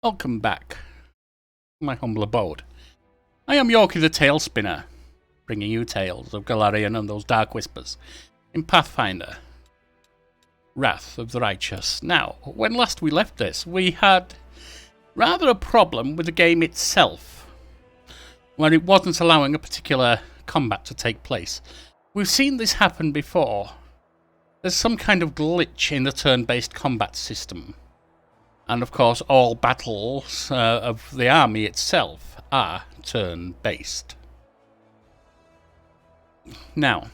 Welcome back to my humble abode. I am Yorkie the Tale Spinner, bringing you tales of Galarian and those dark whispers in Pathfinder, Wrath of the Righteous. Now, when last we left this, we had rather a problem with the game itself, where it wasn't allowing a particular combat to take place. We've seen this happen before. There's some kind of glitch in the turn-based combat system. And of course, all battles of the army itself are turn-based. Now,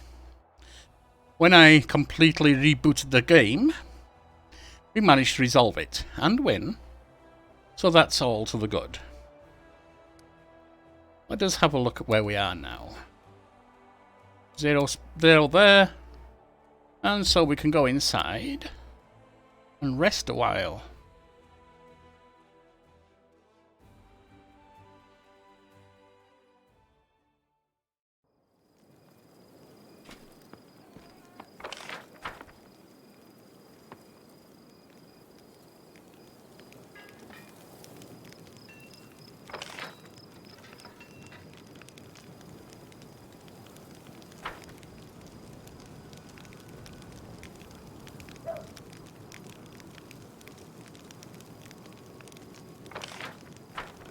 when I completely rebooted the game, we managed to resolve it and win. So that's all to the good. Let us have a look at where we are now. 0 there. And so we can go inside and rest a while.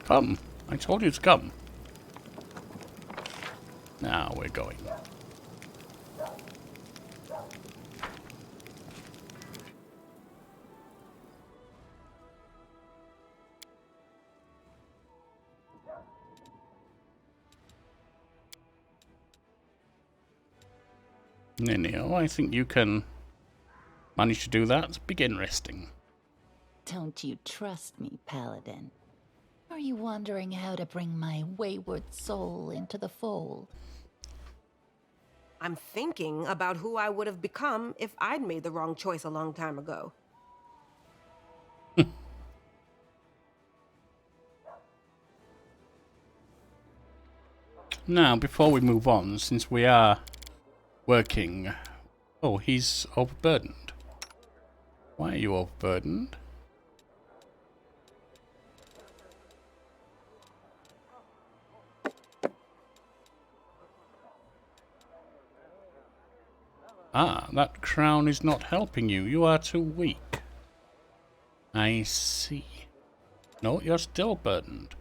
Come. I told you to come. Now we're going. Ninio, I think you can manage to do that. Begin resting. Don't you trust me, Paladin? Are you wondering how to bring my wayward soul into the fold? I'm thinking about who I would have become if I'd made the wrong choice a long time ago. Now, before we move on, since we are working... Oh, he's overburdened. Why are you overburdened? Ah, that crown is not helping you. You are too weak. I see. No, you're still burdened.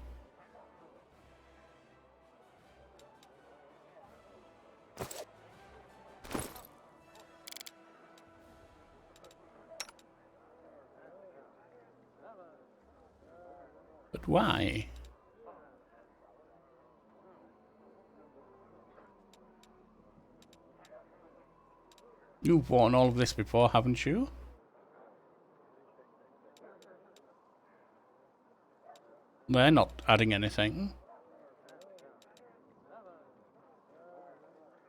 But why? You've worn all of this before, haven't you? They're not adding anything.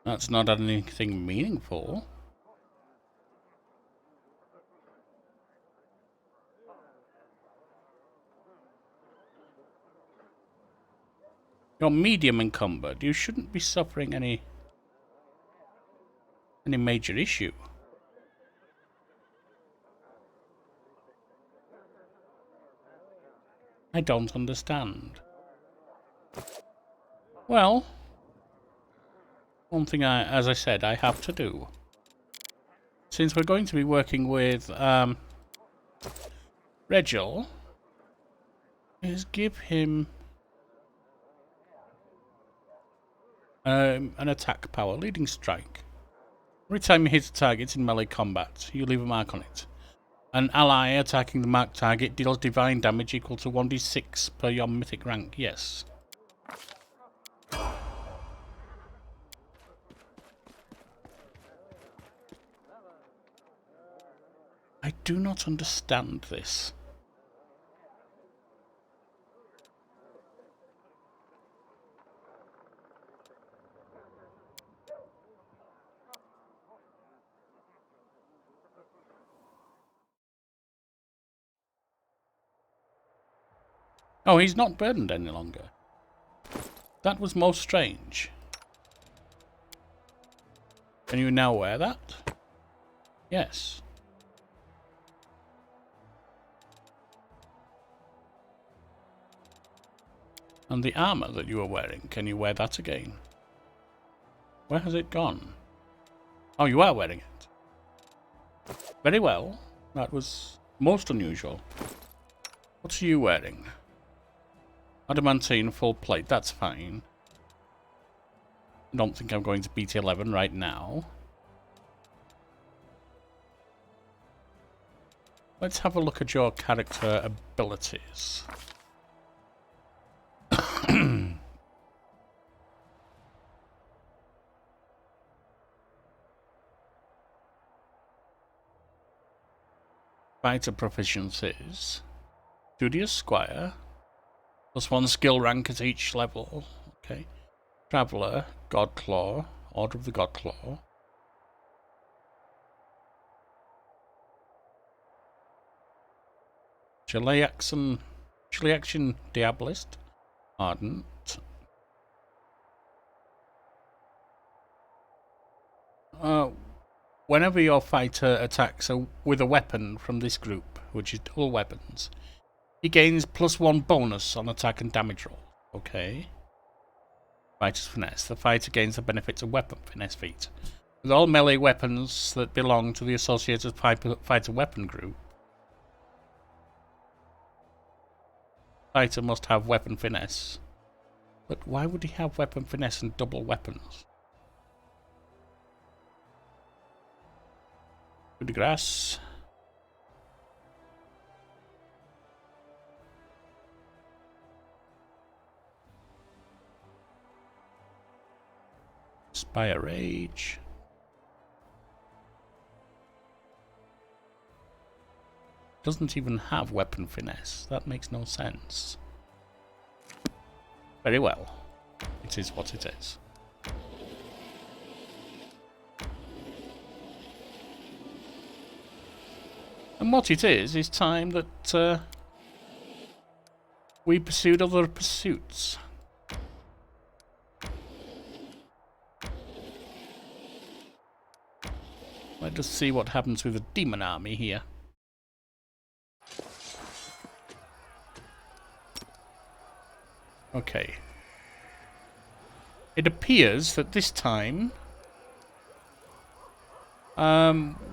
That's not adding anything meaningful. You're medium encumbered. You shouldn't be suffering any major issue. I don't understand. Well, one thing as I said, I have to do. Since we're going to be working with Regil, is give him an attack power, leading strike. Every time you hit a target in melee combat, you leave a mark on it. An ally attacking the marked target deals divine damage equal to 1d6 per your mythic rank. Yes. I do not understand this. Oh, he's not burdened any longer. That was most strange. Can you now wear that? Yes. And the armor that you were wearing, can you wear that again? Where has it gone? Oh, you are wearing it. Very well. That was most unusual. What are you wearing? Adamantine full plate, that's fine. I don't think I'm going to beat 11 right now. Let's have a look at your character abilities. Fighter proficiencies. Studious Squire. +1 skill rank at each level. Okay. Traveller. Godclaw. Order of the Godclaw. Chiliaxian Diabolist. Ardent. Whenever your fighter attacks with a weapon from this group, which is all weapons, he gains +1 bonus on attack and damage roll. Okay. Fighter's Finesse. The fighter gains the benefits of weapon finesse feat. With all melee weapons that belong to the associated fighter weapon group, fighter must have weapon finesse. But why would he have weapon finesse and double weapons? Coup de grace. Spire Rage. Doesn't even have weapon finesse. That makes no sense. Very well. It is what it is. And what it is time that we pursued other pursuits. Let us see what happens with the demon army here. Okay. It appears that this time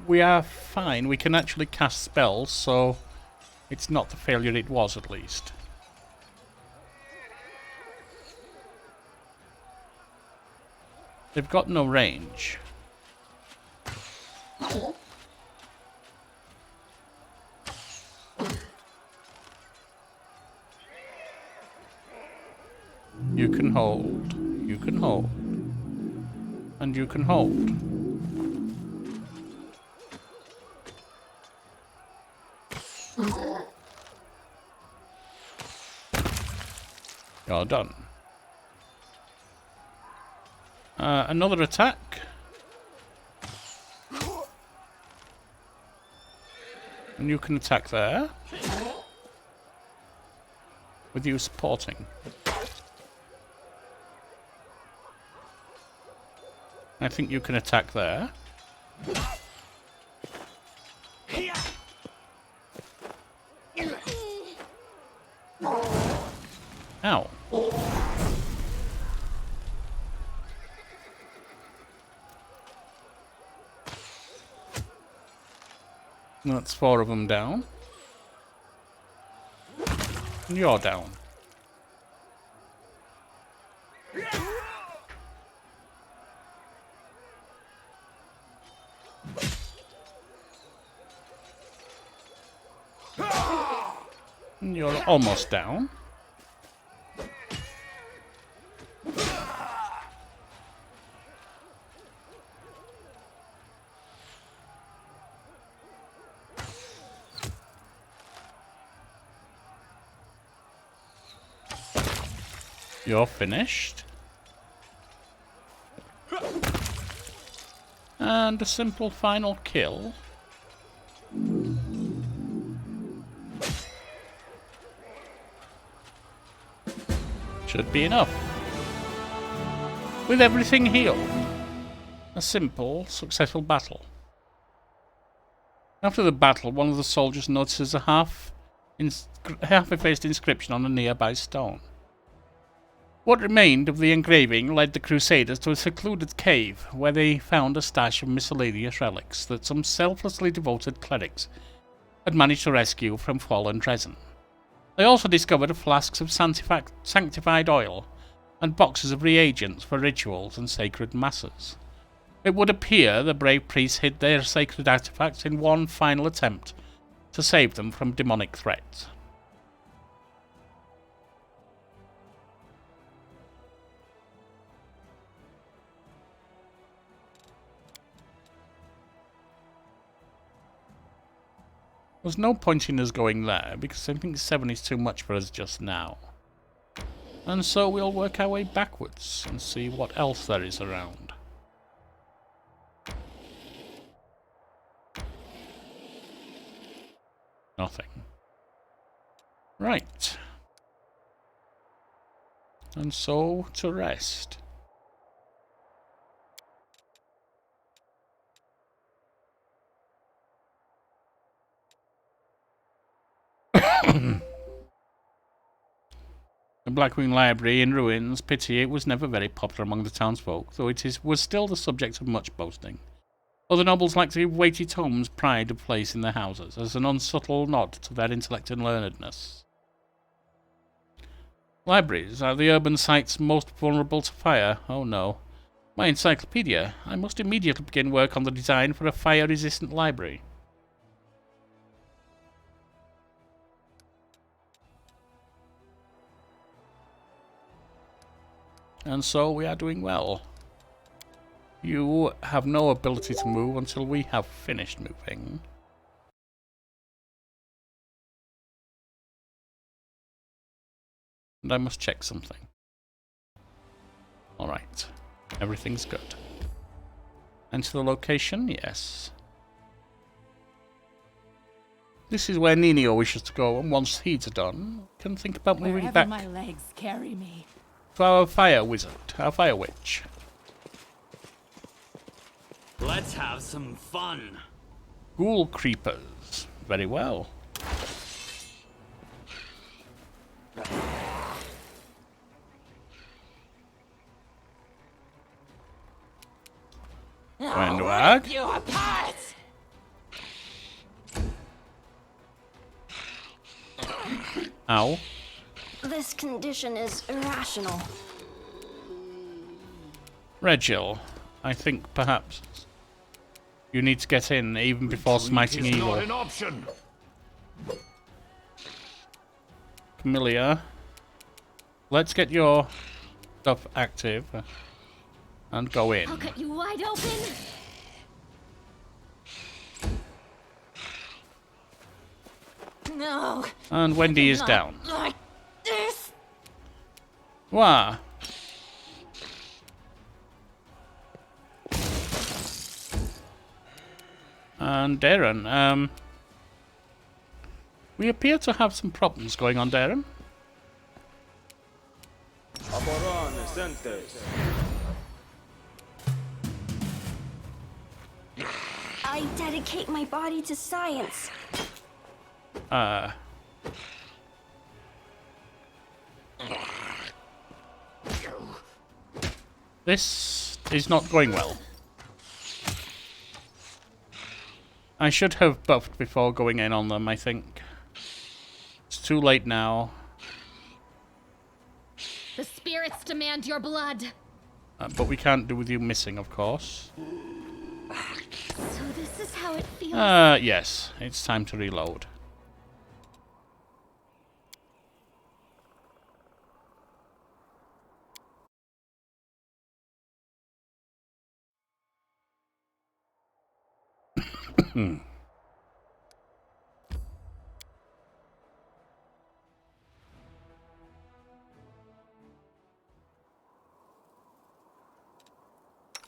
we are fine. We can actually cast spells, so it's not the failure it was, at least. They've got no range. You can hold. You can hold. And you can hold. You're done. Another attack. And you can attack there. With you supporting. I think you can attack there. Ow. That's 4 of them down. And you're down. And you're almost down. You're finished. And a simple final kill. Should be enough. With everything healed. A simple, successful battle. After the battle, one of the soldiers notices a half-effaced inscription on a nearby stone. What remained of the engraving led the Crusaders to a secluded cave, where they found a stash of miscellaneous relics that some selflessly devoted clerics had managed to rescue from fallen Dresden. They also discovered flasks of sanctified oil and boxes of reagents for rituals and sacred masses. It would appear the brave priests hid their sacred artifacts in one final attempt to save them from demonic threats. There's no point in us going there, because I think 7 is too much for us just now. And so we'll work our way backwards and see what else there is around. Nothing. Right. And so to rest. The Blackwing Library in ruins. Pity it was never very popular among the townsfolk, though was still the subject of much boasting. Other nobles like to give weighty tomes pride of place in their houses, as an unsubtle nod to their intellect and learnedness. Libraries are the urban sites most vulnerable to fire. Oh no. My encyclopedia. I must immediately begin work on the design for a fire-resistant library. And so we are doing well. You have no ability to move until we have finished moving. And I must check something. Alright. Everything's good. Enter the location? Yes. This is where Ninio wishes to go, and once he's done, we can think about moving back my legs carry me. to our fire wizard, our fire witch. Let's have some fun. Ghoul creepers. Very well. Going to work. You apart! Ow. This condition is irrational. Regil, I think perhaps you need to get in even before smiting evil. Not an option. Camellia, let's get your stuff active and go in. I'll cut you wide open. No. And Wendy is Not down. like this. Wah. And Darren, we appear to have some problems going on, Darren. I dedicate my body to science. This is not going well. I should have buffed before going in on them, I think. It's too late now. The spirits demand your blood. But we can't do with you missing, of course. So this is how it feels. Yes. It's time to reload.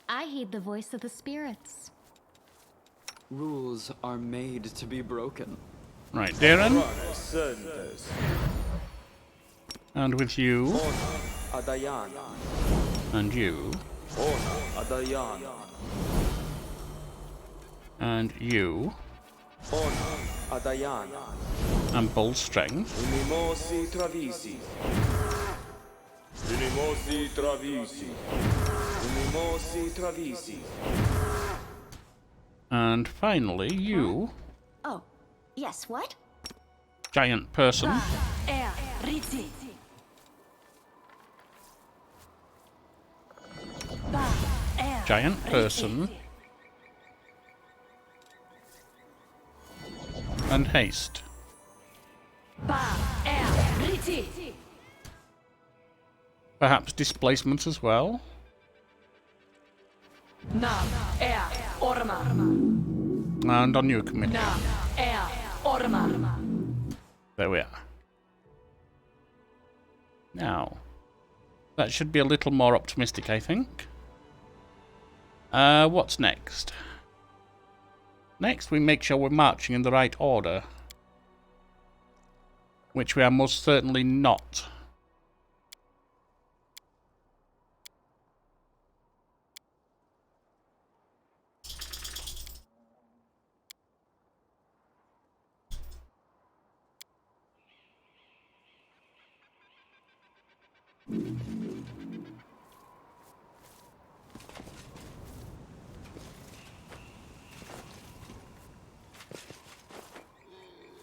I heed the voice of the spirits. Rules are made to be broken. Right, Darren. And with you. And you. And you. And bull strength. Unimosi travisi. Unimosi travisi. And finally, you, Oh, yes, what? giant person, giant person, and haste. Perhaps displacement as well. And on you, commit. There we are. Now, that should be a little more optimistic, I think. What's next? Next, we make sure we're marching in the right order. Which we are most certainly not.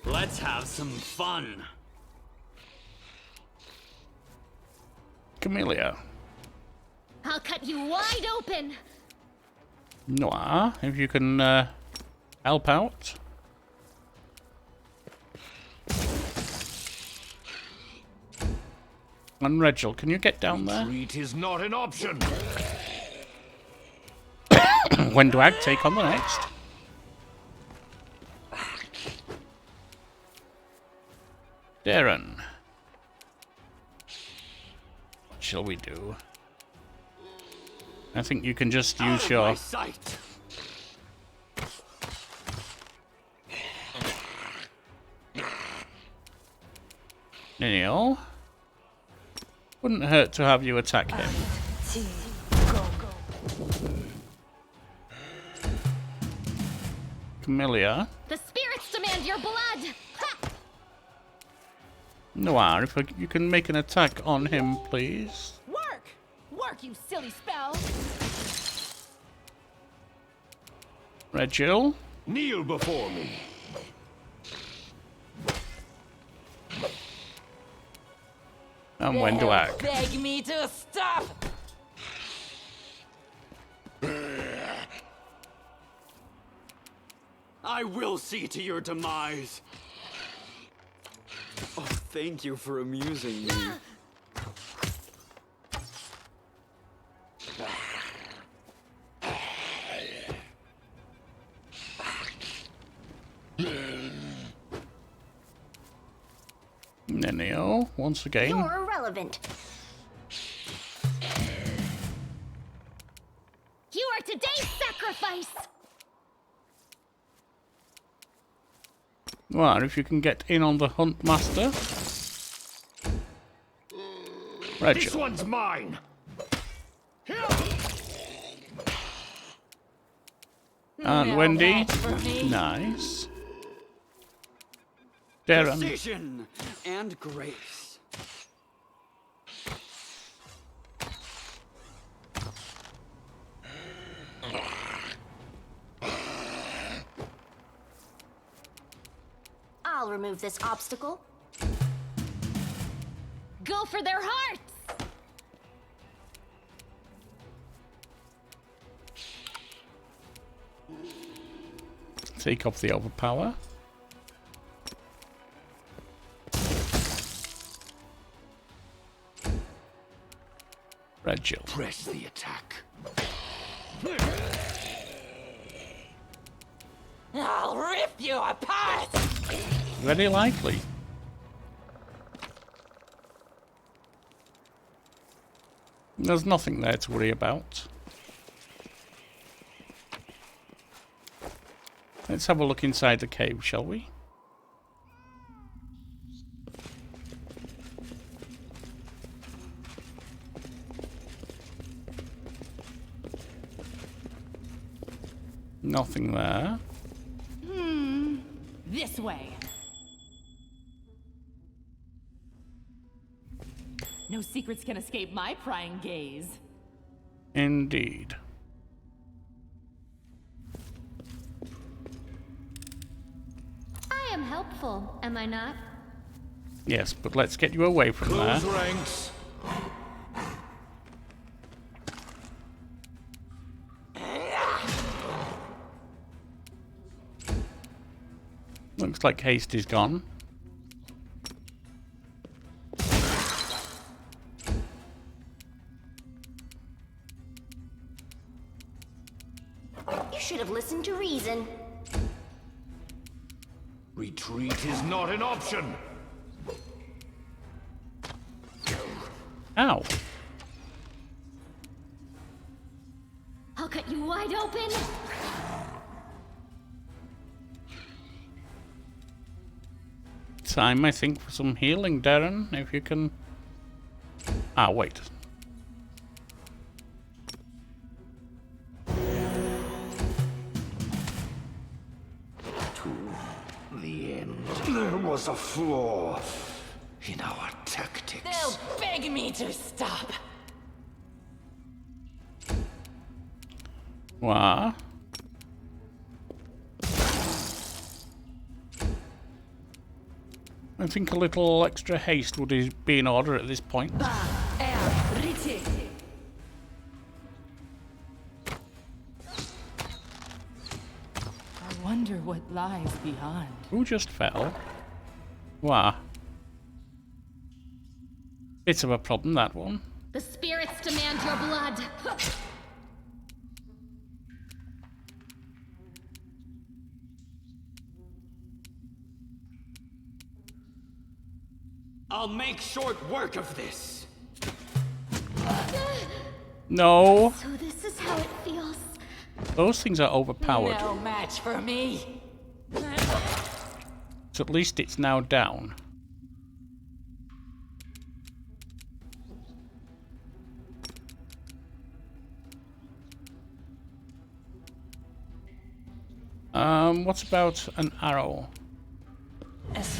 Let's have some fun. Camellia. I'll cut you wide open. Noir, if you can help out. And Regil, can you get down there? Retreat is not an option. When do I take on the next? Darren. What shall we do? I think you can just use your... Sight. Neil. Wouldn't hurt to have you attack him. Camellia. The spirits demand your blood. Ha! Noir, if you can make an attack on him, please. Work! Work, you silly spell! Regil. Kneel before me. And when do I? Beg me to stop! I will see to your demise. Oh, thank you for amusing me. Nenio, once again. You're irrelevant. You are today's sacrifice. Well, if you can get in on the hunt, master. This Regil. one's mine. And Now Wendy. that's for me. Nice. Darren. Precision and grace. I'll remove this obstacle. Go for their hearts. Take off the overpower. Regil. Press the attack. I'll rip you apart! Very likely. There's nothing there to worry about. Let's have a look inside the cave, shall we? Nothing there. This way. No secrets can escape my prying gaze. Indeed. I am helpful, am I not? Yes, but let's get you away from there. Close ranks. Looks like haste is gone. You should have listened to reason. Retreat is not an option. Ow. I'll cut you wide open. Time, I think, for some healing, Darren, if you can... Ah, wait. The end. There was a flaw in our tactics. They'll beg me to stop. What? I think a little extra haste would be in order at this point. I wonder what lies beyond. Who just fell? Wow. Bit of a problem, that one. The spirits demand your blood. I'll make short work of this. No! So this is how it feels. Those things are overpowered. No match for me. So at least it's now down. What about an arrow? Yes.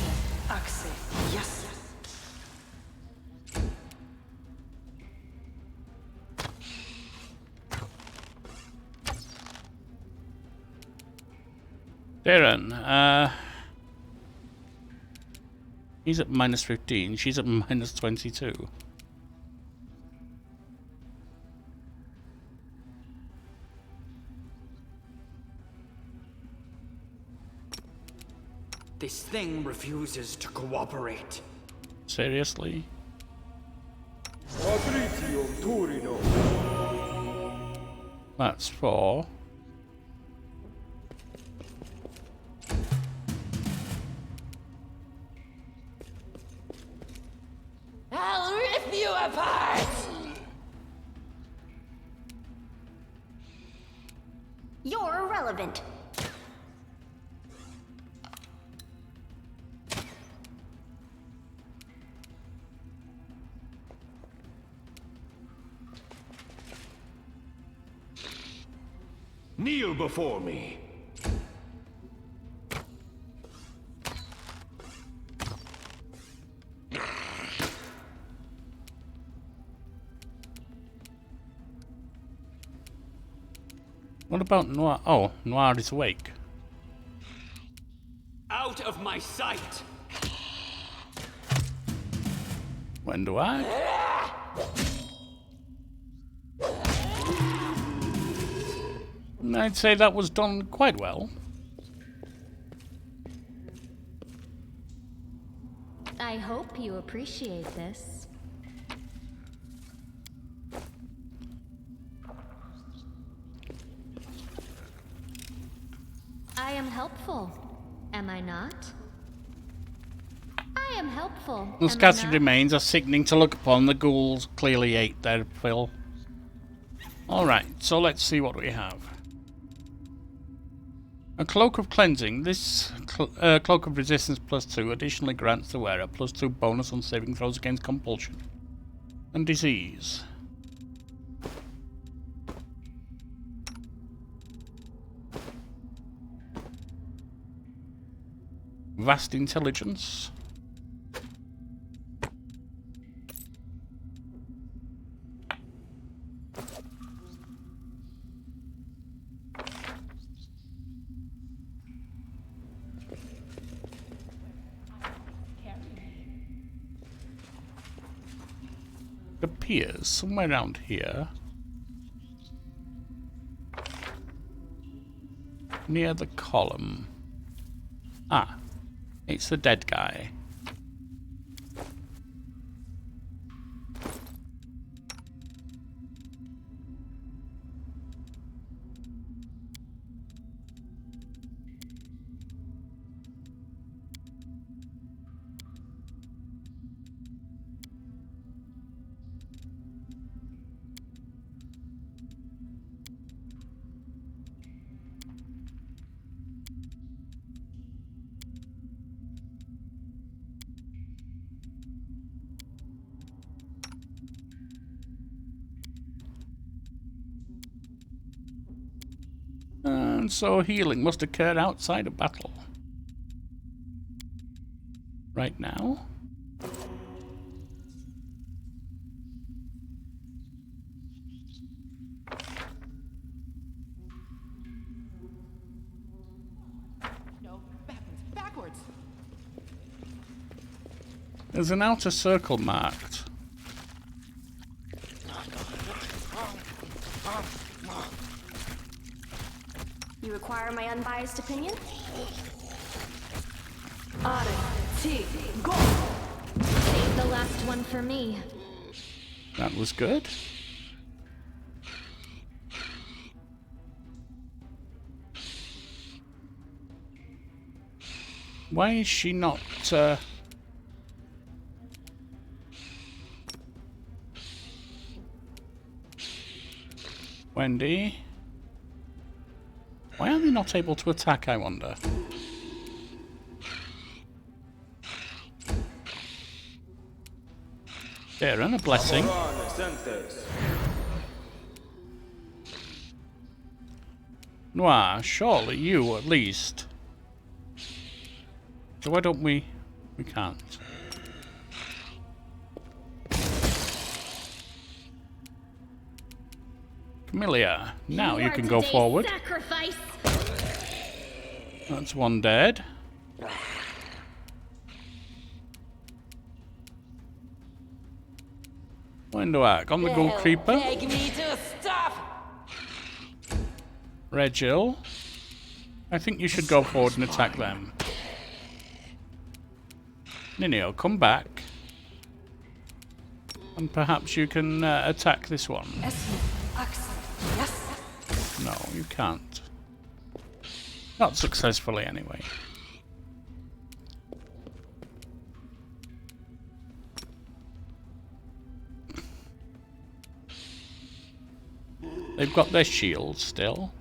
Darren, he's at minus 15, she's at minus 22. This thing refuses to cooperate. Seriously? That's 4. I'll rip you apart! You're irrelevant. Kneel before me. What about Noir? Oh, Noir is awake. Out of my sight! When do I? I'd say that was done quite well. I hope you appreciate this. I am helpful, am I not? I am helpful. The scattered remains are sickening to look upon. The ghouls clearly ate their fill. Alright, so let's see what we have. A Cloak of Cleansing. This Cloak of Resistance +2 additionally grants the wearer +2 bonus on saving throws against compulsion and disease. Vast Intelligence. It appears somewhere around here. Near the column. Ah, it's the dead guy. And so healing must occur outside of battle. Right now? No, backwards. There's an outer circle marked. You require my unbiased opinion? Save the last one for me. That was good. Why is she not, Wendy? Why are they not able to attack, I wonder? Darren, a blessing. Noir, surely you at least. So why don't we... We can't. Camellia, now you can go forward. Sacrifice. That's one dead. Windowag on the Ghoul Creeper. Beg me to stop. Regil, I think you should go forward and attack them. Ninio, come back. And perhaps you can attack this one. No, you can't. Not successfully, anyway. They've got their shields still.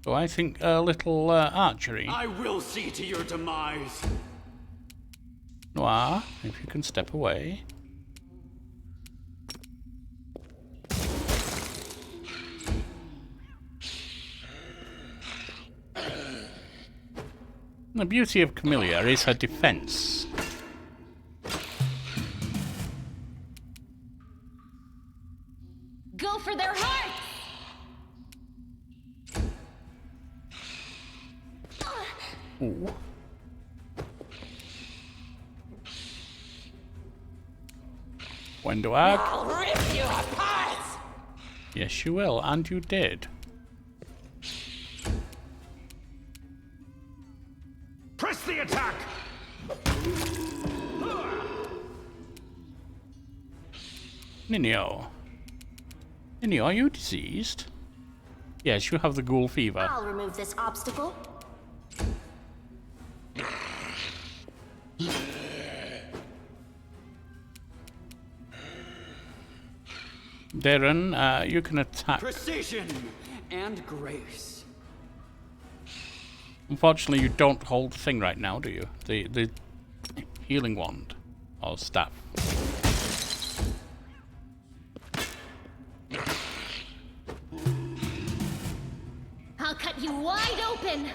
So I think a little archery. I will see to your demise. Noir, if you can step away. The beauty of Camellia is her defense. Go for their hearts. Ooh. Windowag. I'll rip you apart. Yes, you will, and you did. Press the attack! Ninio. Ninio, are you diseased? Yes, you have the ghoul fever. I'll remove this obstacle. Darren, you can attack. Precision and grace. Unfortunately, you don't hold the thing right now, do you? The healing wand or staff. I'll cut you wide open.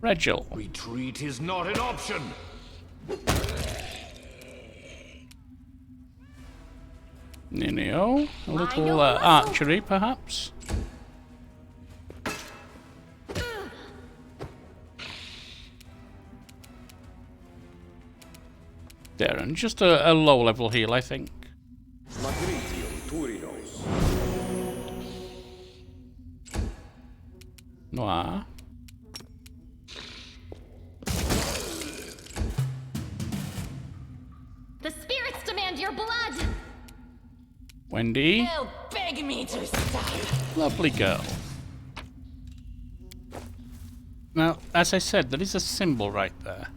Regil. Retreat is not an option! Ninio, a little archery, perhaps. Darren, just a low-level heal, I think. Noir. The spirits demand your blood! Wendy. They'll beg me to stop. Lovely girl. Now, as I said, there is a symbol right there,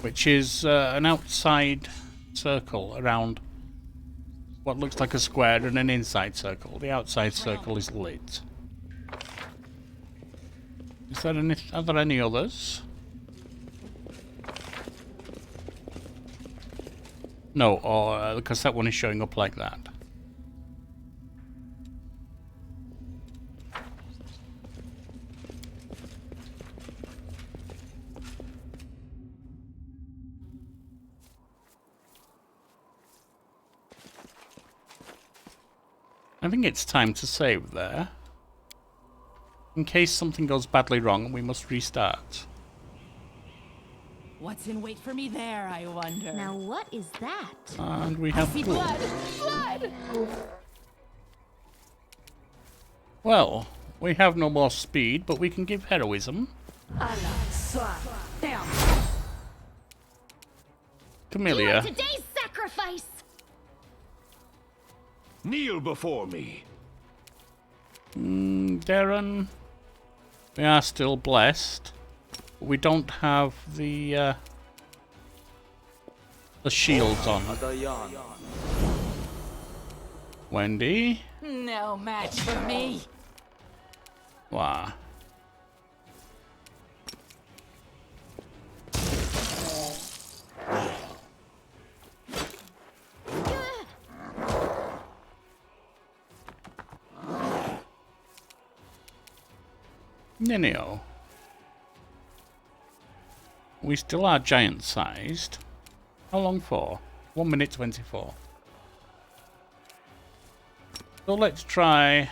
which is an outside circle around what looks like a square and an inside circle. The outside circle is lit. Is there any? Are there any others? No, or because that one is showing up like that. I think it's time to save there. In case something goes badly wrong, we must restart. What's in wait for me there, I wonder? Now what is that? And we have See blue. blood! Blood! Well, we have no more speed, but we can give heroism. Camellia. Today's sacrifice! Kneel before me. Darren. We are still blessed. We don't have the shields on. Wendy. No match for me. Wow. Ninio. We still are giant-sized. How long for? 1 minute 24. So let's try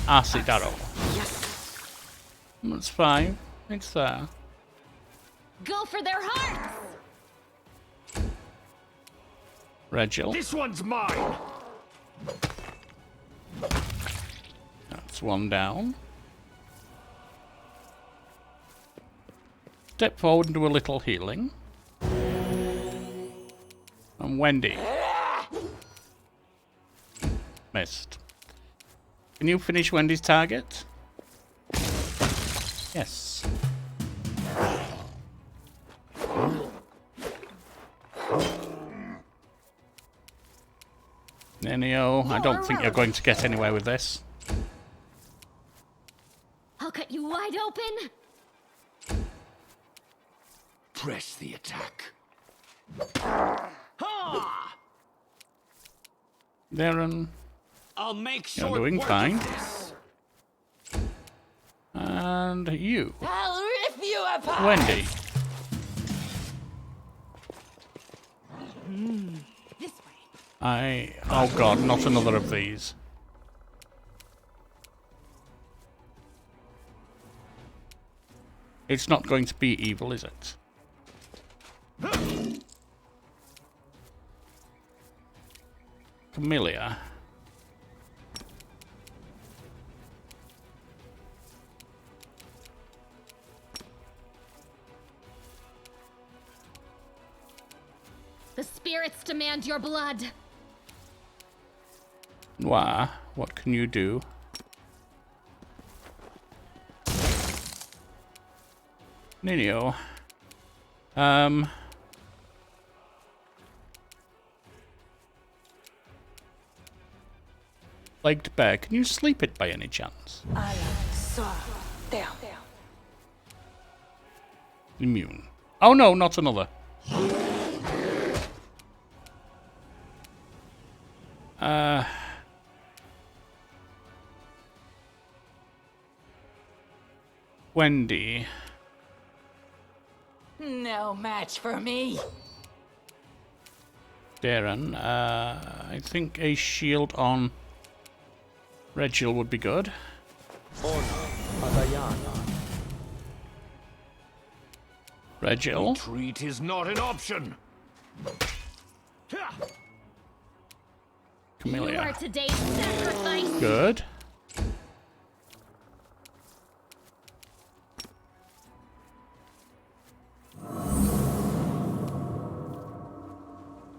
Acid Arrow. That's fine. It's there. Go for their hearts! Regil. This one's mine. That's one down. Step forward and do a little healing. And Wendy. Missed. Can you finish Wendy's target? Yes. Nenio, I don't think you're going to get anywhere with this. I'll cut you wide open! Press the attack. Darren, I'll make you're short doing work fine. of this. And you, I'll rip you apart! Wendy. This way. Oh god, not another of these. It's not going to be evil, is it? Camellia. The spirits demand your blood! Noir, what can you do? Ninio. Plagued bear, can you sleep it by any chance? Immune. Oh no, not another. Wendy. No match for me. Darren, I think a shield on Regil would be good. Regil. Retreat is not an option. You are Camellia. today's sacrifice. Good.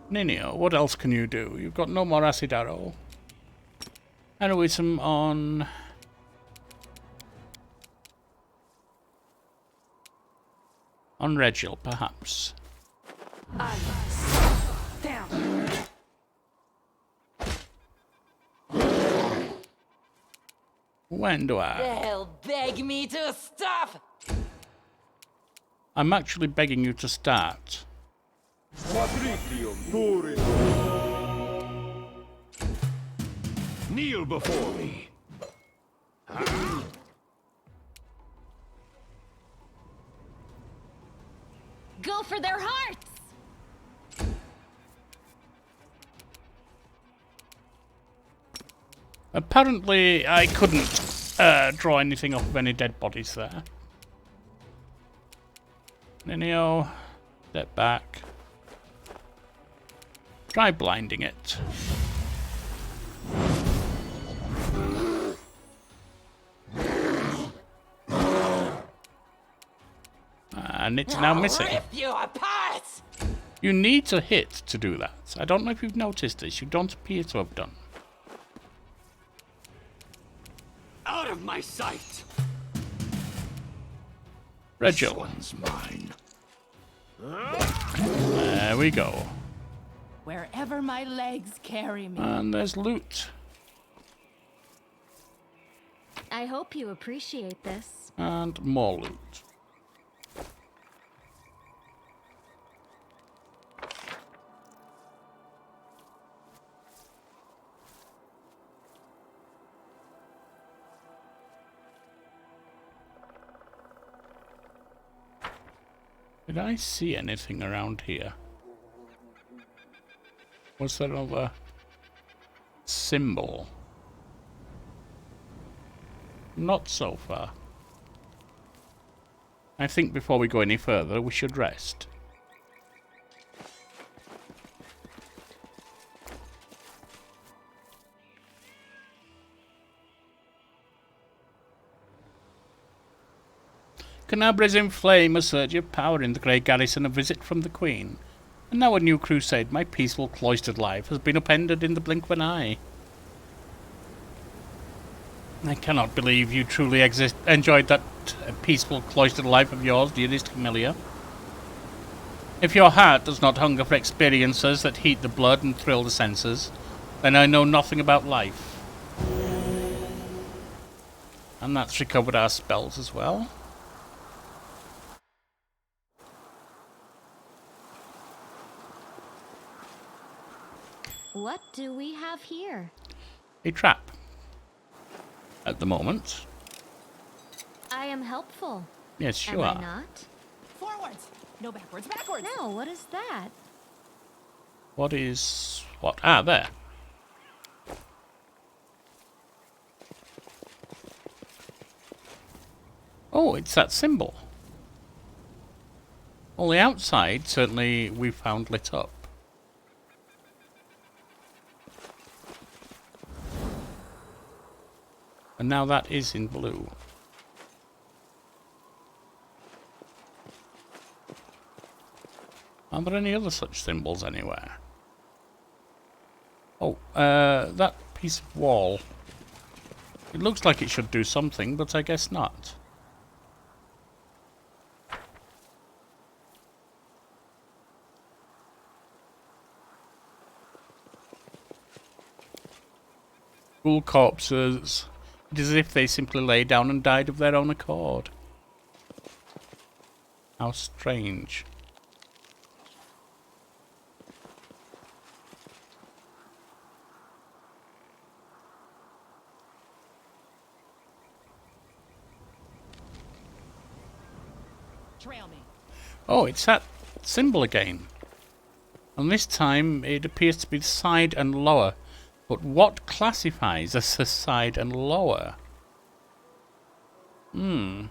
Ninio, what else can you do? You've got no more acid arrow. Heroism on... on Regil, perhaps. Down. When do I? They'll beg me to stop. I'm actually begging you to start. Kneel before me. Go for their hearts. Apparently, I couldn't draw anything off of any dead bodies there. Ninio, step back. Try blinding it. And it's now missing. Rip you apart. You need to hit to do that. I don't know if you've noticed this. You don't appear to have done. Out of my sight! This Regil. one's mine. There we go. Wherever my legs carry me. And there's loot. I hope you appreciate this. And more loot. Did I see anything around here? Was there another symbol? Not so far. I think before we go any further, we should rest. Canabra's in flame, a surge of power in the grey garrison, a visit from the Queen. And now a new crusade, my peaceful cloistered life has been upended in the blink of an eye. I cannot believe you truly enjoyed that peaceful cloistered life of yours, dearest Camellia. If your heart does not hunger for experiences that heat the blood and thrill the senses, then I know nothing about life. And that's recovered our spells as well. What do we have here? A trap. At the moment. I am helpful. Yes, you Am are. I not? Forwards. No backwards. Backwards. No, what is that? What is... what? Ah, there. Oh, it's that symbol. Well, the outside, certainly, we found lit up. And now that is in blue. Are there any other such symbols anywhere? Oh, that piece of wall. It looks like it should do something, but I guess not. Ghoul corpses. It is as if they simply lay down and died of their own accord. How strange. Trail me. Oh, it's that symbol again. And this time it appears to be the side and lower. But what classifies as a side and lower?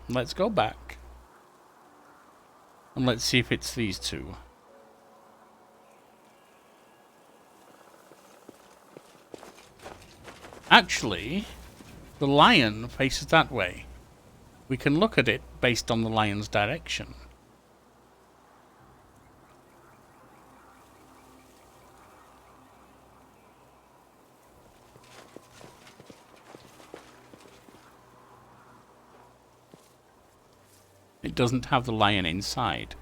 Let's go back. And let's see if it's these two. Actually, the lion faces that way. We can look at it based on the lion's direction. It doesn't have the lion inside.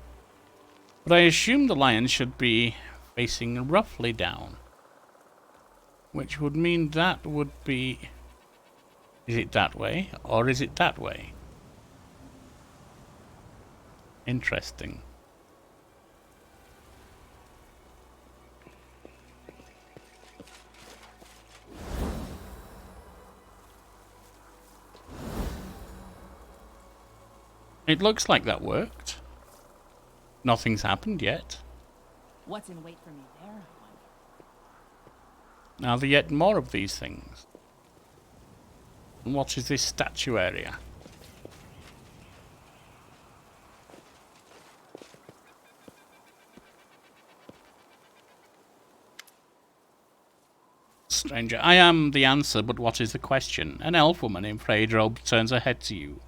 But I assume the lion should be facing roughly down. Which would mean that would be... Is it that way? Or is it that way? Interesting. It looks like that worked. Nothing's happened yet. What's in wait for me there, I wonder? Now there are yet more of these things. And what is this statue area? Stranger, I am the answer, but what is the question? An elf woman in frayed robes turns her head to you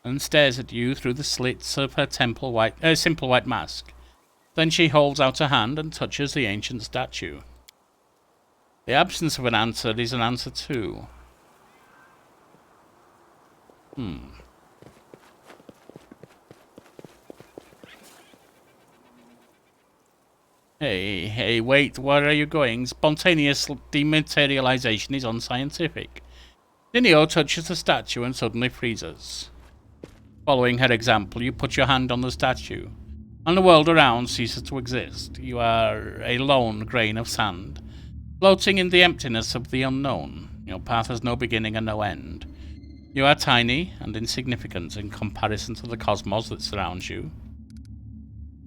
and stares at you through the slits of her simple white mask. Then she holds out her hand and touches the ancient statue. The absence of an answer is an answer too. Hey, wait, where are you going? Spontaneous dematerialization is unscientific. Ninio touches the statue and suddenly freezes. Following her example, you put your hand on the statue, and the world around ceases to exist. You are a lone grain of sand, floating in the emptiness of the unknown. Your path has no beginning and no end. You are tiny and insignificant in comparison to the cosmos that surrounds you.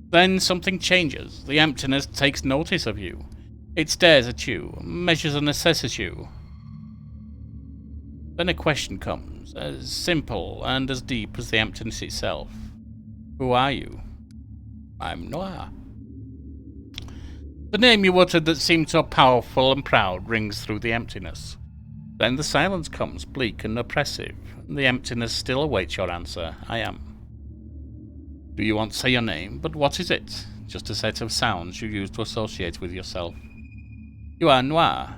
Then something changes. The emptiness takes notice of you. It stares at you, measures and assesses you. Then a question comes, as simple and as deep as the emptiness itself. Who are you? I'm Noir. The name you uttered that seemed so powerful and proud rings through the emptiness. Then the silence comes, bleak and oppressive. The emptiness still awaits your answer. I am. Do you want to say your name? But what is it? Just a set of sounds you use to associate with yourself. You are Noir.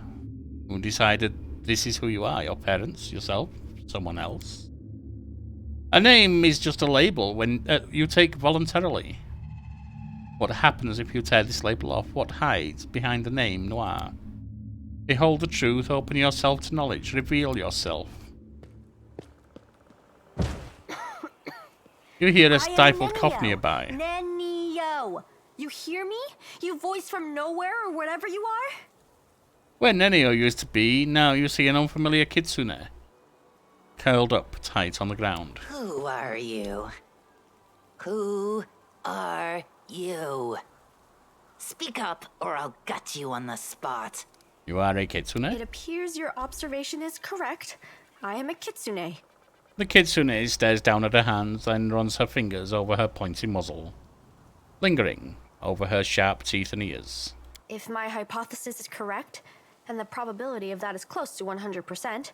Who decided this is who you are? Your parents? Yourself? Someone else? A name is just a label when you take voluntarily. What happens if you tear this label off? What hides behind the name Noir? Behold the truth, open yourself to knowledge, reveal yourself. You hear a stifled cough nearby. Nenio! You hear me? You voice from nowhere or whatever you are? Where Nenio used to be, now you see an unfamiliar kitsune. Curled up tight on the ground. Who are you? Who are you? Speak up or I'll gut you on the spot. You are a kitsune? It appears your observation is correct. I am a kitsune. The kitsune stares down at her hands, then runs her fingers over her pointy muzzle, lingering over her sharp teeth and ears. If my hypothesis is correct, and the probability of that is close to 100%,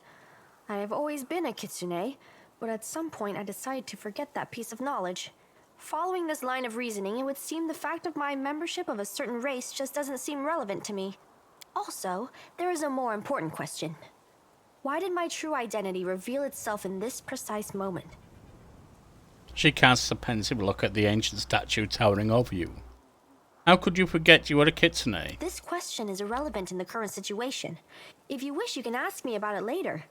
I have always been a kitsune, but at some point I decided to forget that piece of knowledge. Following this line of reasoning, it would seem the fact of my membership of a certain race just doesn't seem relevant to me. Also, there is a more important question. Why did my true identity reveal itself in this precise moment? She casts a pensive look at the ancient statue towering over you. How could you forget you were a kitsune? This question is irrelevant in the current situation. If you wish, you can ask me about it later.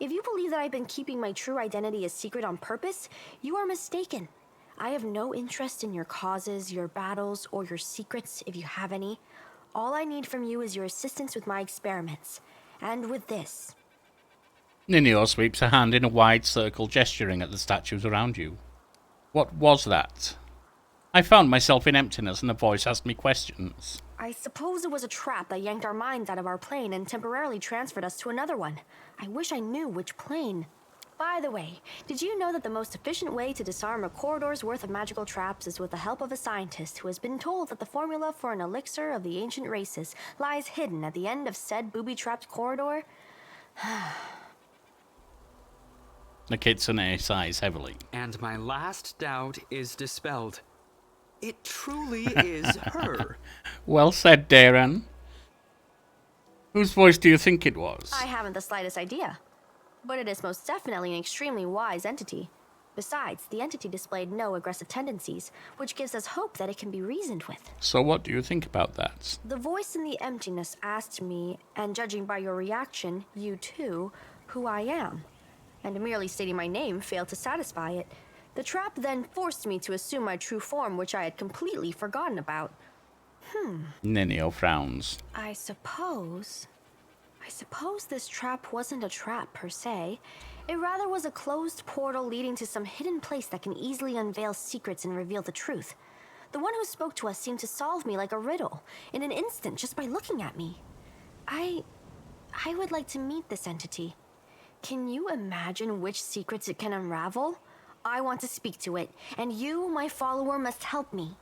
If you believe that I've been keeping my true identity a secret on purpose, you are mistaken. I have no interest in your causes, your battles, or your secrets, if you have any. All I need from you is your assistance with my experiments. And with this. Ninio sweeps her hand in a wide circle, gesturing at the statues around you. What was that? I found myself in emptiness and a voice asked me questions. I suppose it was a trap that yanked our minds out of our plane and temporarily transferred us to another one. I wish I knew which plane. By the way, did you know that the most efficient way to disarm a corridor's worth of magical traps is with the help of a scientist who has been told that the formula for an elixir of the ancient races lies hidden at the end of said booby-trapped corridor? The kitsune sighs heavily. And my last doubt is dispelled. It truly is her. Well said, Darren. Whose voice do you think it was? I haven't the slightest idea. But it is most definitely an extremely wise entity. Besides, the entity displayed no aggressive tendencies, which gives us hope that it can be reasoned with. So what do you think about that? The voice in the emptiness asked me, and judging by your reaction, you too, who I am. And merely stating my name failed to satisfy it. The trap then forced me to assume my true form, which I had completely forgotten about. Nenio frowns. I suppose this trap wasn't a trap per se. It rather was a closed portal leading to some hidden place that can easily unveil secrets and reveal the truth. The one who spoke to us seemed to solve me like a riddle, in an instant just by looking at me. I would like to meet this entity. Can you imagine which secrets it can unravel? I want to speak to it, and you, my follower, must help me.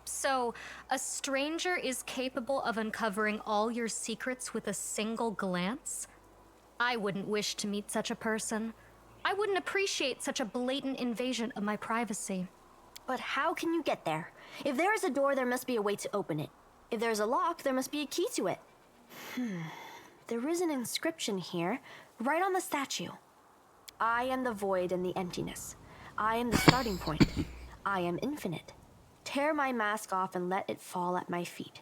So, a stranger is capable of uncovering all your secrets with a single glance? I wouldn't wish to meet such a person. I wouldn't appreciate such a blatant invasion of my privacy. But how can you get there? If there is a door, there must be a way to open it. If there's a lock, there must be a key to it. There is an inscription here, right on the statue. I am the void and the emptiness. I am the starting point. I am infinite. Tear my mask off and let it fall at my feet.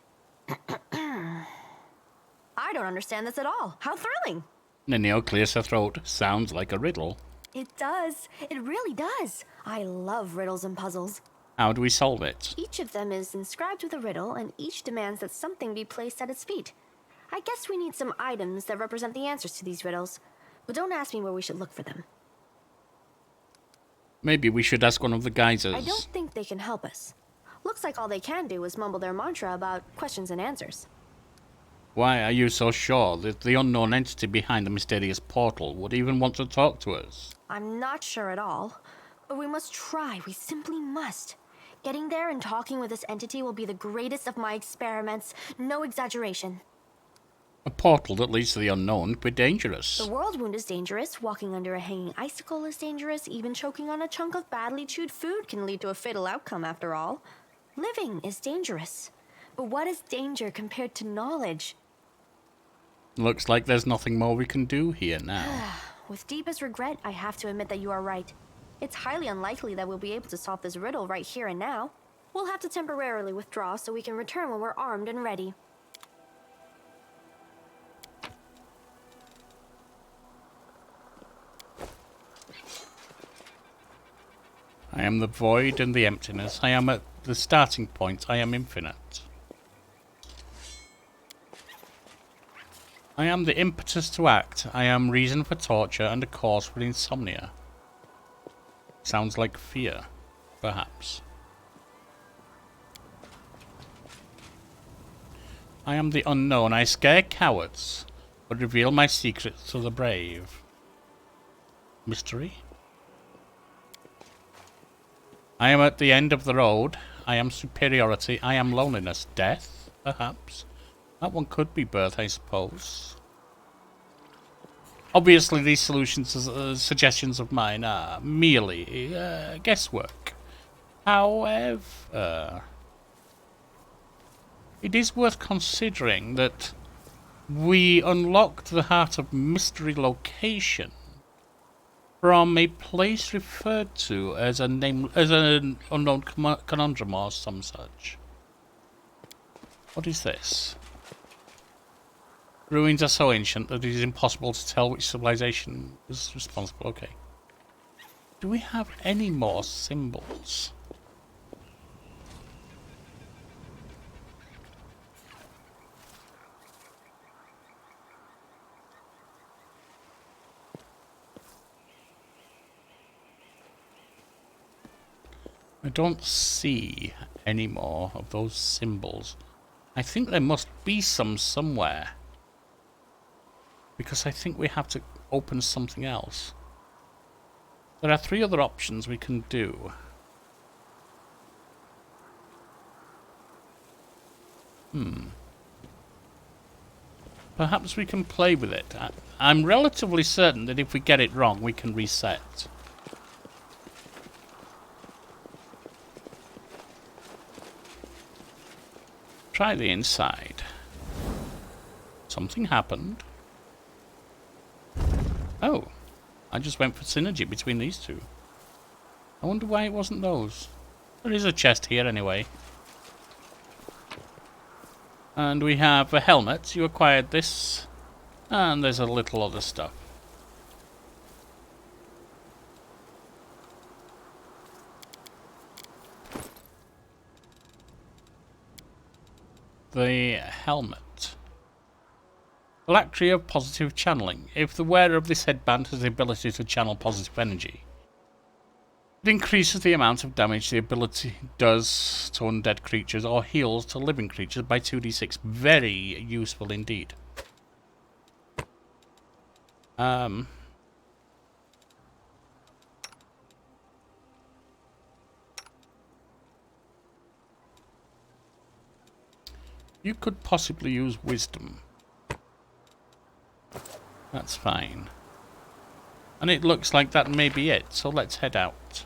I don't understand this at all. How thrilling! Nenio clears her throat. Sounds like a riddle. It does. It really does. I love riddles and puzzles. How do we solve it? Each of them is inscribed with a riddle, and each demands that something be placed at its feet. I guess we need some items that represent the answers to these riddles. But don't ask me where we should look for them. Maybe we should ask one of the geysers. I don't think they can help us. Looks like all they can do is mumble their mantra about questions and answers. Why are you so sure that the unknown entity behind the mysterious portal would even want to talk to us? I'm not sure at all. But we must try. We simply must. Getting there and talking with this entity will be the greatest of my experiments. No exaggeration. A portal that leads to the unknown could be dangerous. The world wound is dangerous. Walking under a hanging icicle is dangerous. Even choking on a chunk of badly chewed food can lead to a fatal outcome after all. Living is dangerous. But what is danger compared to knowledge? Looks like there's nothing more we can do here now. With deepest regret, I have to admit that you are right. It's highly unlikely that we'll be able to solve this riddle right here and now. We'll have to temporarily withdraw so we can return when we're armed and ready. I am the void and the emptiness. I am at the starting point. I am infinite. I am the impetus to act. I am reason for torture and a cause for insomnia. Sounds like fear, perhaps. I am the unknown. I scare cowards, but reveal my secrets to the brave. Mystery? I am at the end of the road. I am superiority. I am loneliness. Death, perhaps. That one could be birth, I suppose. Obviously, these suggestions of mine are merely guesswork. However, it is worth considering that we unlocked the Heart of Mystery location from a place referred to as an unknown conundrum or some such. What is this? Ruins are so ancient that it is impossible to tell which civilization was responsible. Okay. Do we have any more symbols? I don't see any more of those symbols. I think there must be some somewhere. Because I think we have to open something else. There are 3 other options we can do. Perhaps we can play with it. I'm relatively certain that if we get it wrong, we can reset. Try the inside. Something happened. Oh, I just went for synergy between these two. I wonder why it wasn't those. There is a chest here anyway. And we have a helmet. You acquired this. And there's a little other stuff. The helmet. Phylactery of positive channeling. If the wearer of this headband has the ability to channel positive energy, it increases the amount of damage the ability does to undead creatures or heals to living creatures by 2d6. Very useful indeed. You could possibly use wisdom. That's fine. And it looks like that may be it, so let's head out.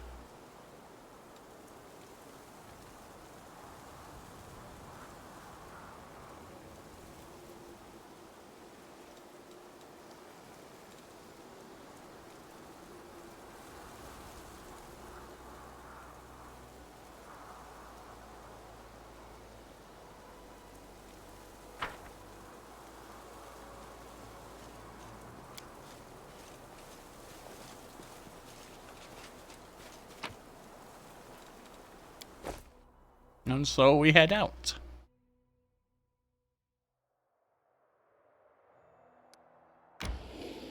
And so we head out.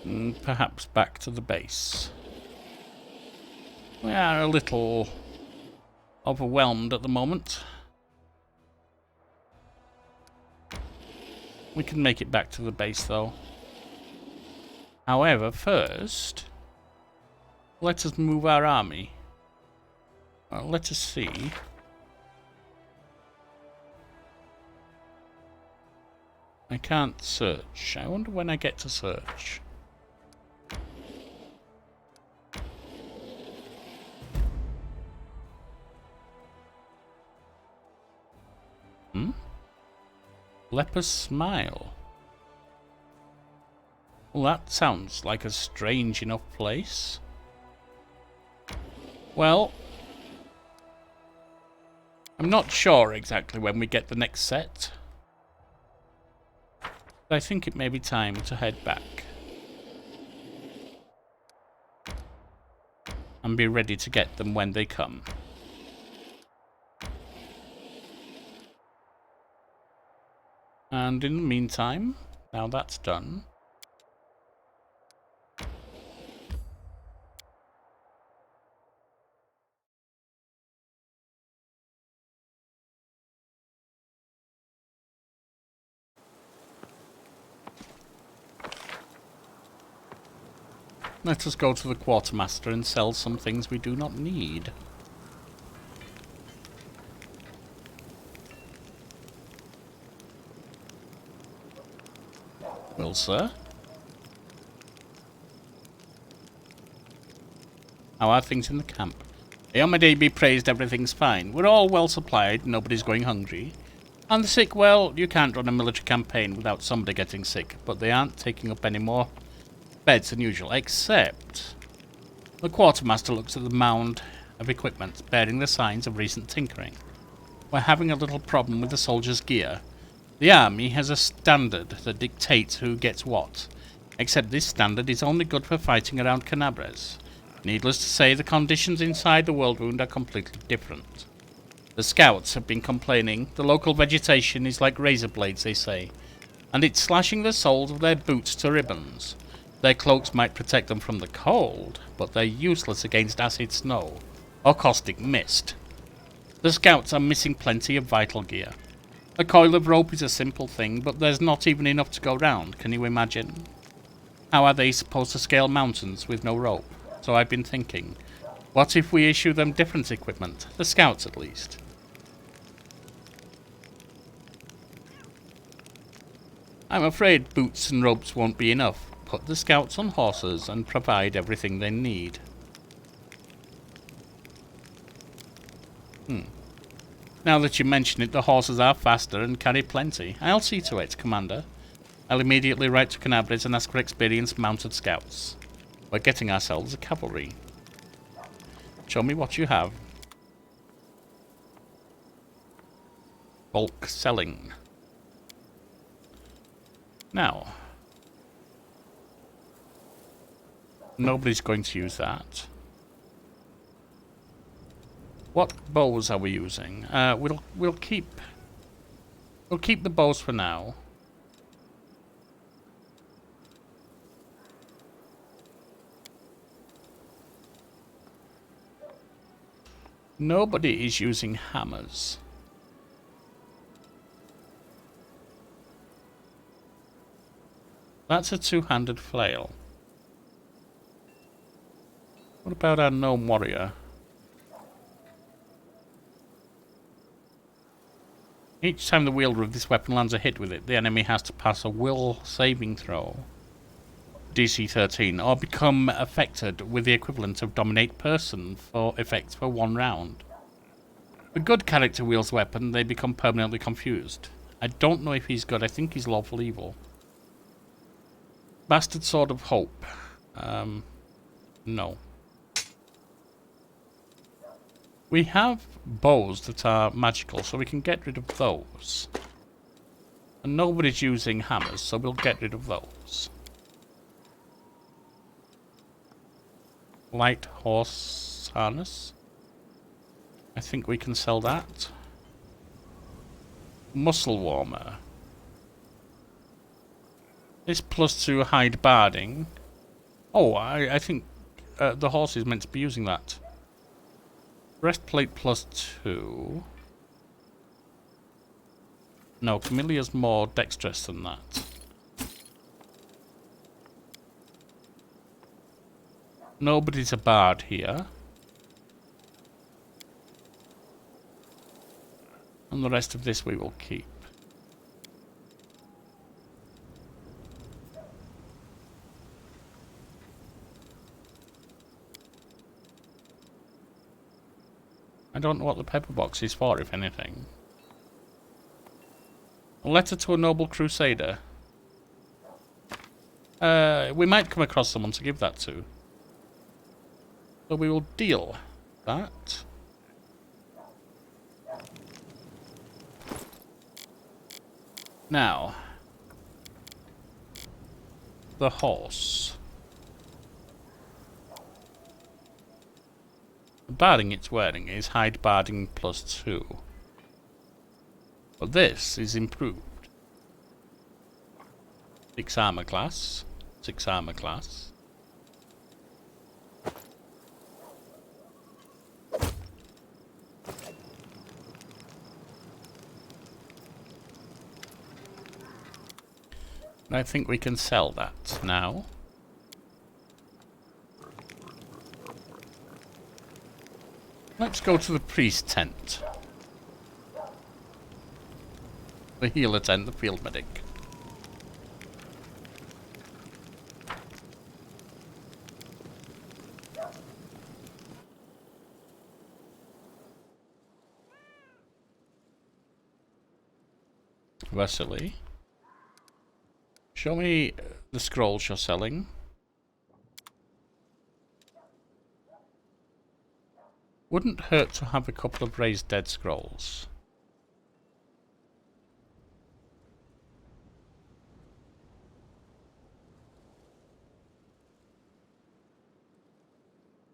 And perhaps back to the base. We are a little overwhelmed at the moment. We can make it back to the base though. However, first, let us move our army. Well, let us see. I can't search. I wonder when I get to search. Leper's Smile. Well, that sounds like a strange enough place. Well, I'm not sure exactly when we get the next set. But I think it may be time to head back. And be ready to get them when they come. And in the meantime, now that's done, let us go to the quartermaster and sell some things we do not need. Well, sir. How are things in the camp? Eomade be praised, everything's fine. We're all well supplied, nobody's going hungry. And the sick, well, you can't run a military campaign without somebody getting sick, but they aren't taking up any more beds than usual, except the quartermaster looks at the mound of equipment bearing the signs of recent tinkering. We're having a little problem with the soldiers' gear. The army has a standard that dictates who gets what, except this standard is only good for fighting around Canabres. Needless to say, the conditions inside the World Wound are completely different. The scouts have been complaining. The local vegetation is like razor blades, they say, and it's slashing the soles of their boots to ribbons. Their cloaks might protect them from the cold, but they're useless against acid snow or caustic mist. The scouts are missing plenty of vital gear. A coil of rope is a simple thing, but there's not even enough to go round, can you imagine? How are they supposed to scale mountains with no rope? So I've been thinking, what if we issue them different equipment? The scouts, at least. I'm afraid boots and ropes won't be enough. Put the scouts on horses and provide everything they need. Now that you mention it, the horses are faster and carry plenty. I'll see to it, Commander. I'll immediately write to Canabris and ask for experienced mounted scouts. We're getting ourselves a cavalry. Show me what you have. Bulk selling. Now, nobody's going to use that. What bows are we using? We'll keep the bows for now. Nobody is using hammers. That's a two-handed flail. What about our Gnome Warrior? Each time the wielder of this weapon lands a hit with it, the enemy has to pass a will saving throw, DC 13, or become affected with the equivalent of Dominate Person for effects for 1 round. The good character wields the weapon, they become permanently confused. I don't know if he's good, I think he's lawful evil. Bastard Sword of Hope. No. We have bows that are magical, so we can get rid of those. And nobody's using hammers, so we'll get rid of those. Light horse harness. I think we can sell that. Muscle warmer. This +2 hide barding. Oh, I think the horse is meant to be using that. Breastplate +2. No, Camillia's more dexterous than that. Nobody's a bard here. And the rest of this we will keep. I don't know what the pepper box is for, if anything. A letter to a noble crusader. We might come across someone to give that to. So we will deal that. Now, the horse. The barding it's wearing is hide barding +2. But this is improved. 6 armor class. 6 armor class. I think we can sell that now. Let's go to the priest tent. The healer tent, the field medic. Vasily. Show me the scrolls you're selling. Wouldn't hurt to have a couple of raised dead scrolls.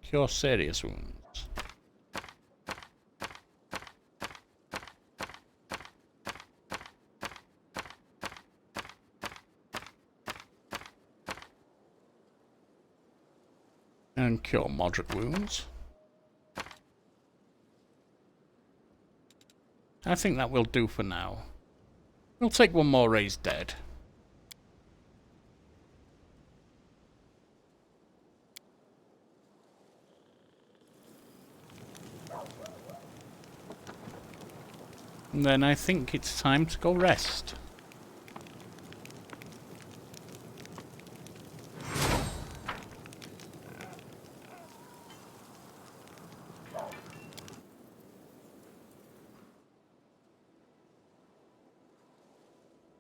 Cure serious wounds. And cure moderate wounds. I think that will do for now. We'll take one more raised dead. Then I think it's time to go rest.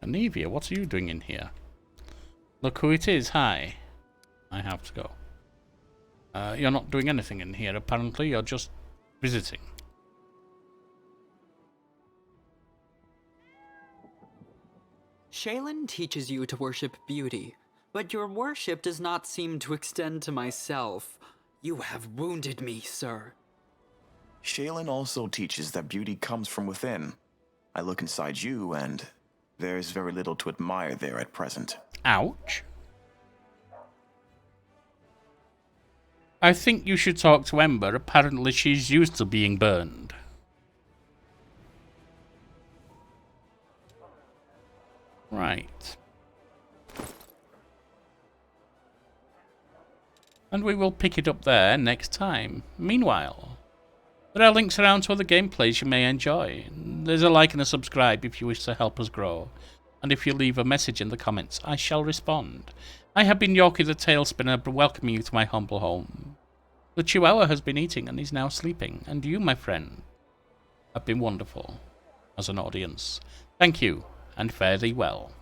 Anivia, what are you doing in here? Look who it is, hi. I have to go. You're not doing anything in here, apparently. You're just visiting. Shaylin teaches you to worship beauty, but your worship does not seem to extend to myself. You have wounded me, sir. Shaylin also teaches that beauty comes from within. I look inside you, and there's very little to admire there at present. Ouch. I think you should talk to Ember. Apparently she's used to being burned. Right. And we will pick it up there next time. Meanwhile, there are links around to other gameplays you may enjoy. There's a like and a subscribe if you wish to help us grow. And if you leave a message in the comments, I shall respond. I have been Yorkie the Tail Spinner, welcoming you to my humble home. The Chihuahua has been eating and is now sleeping, and you, my friend, have been wonderful as an audience. Thank you, and fare thee well.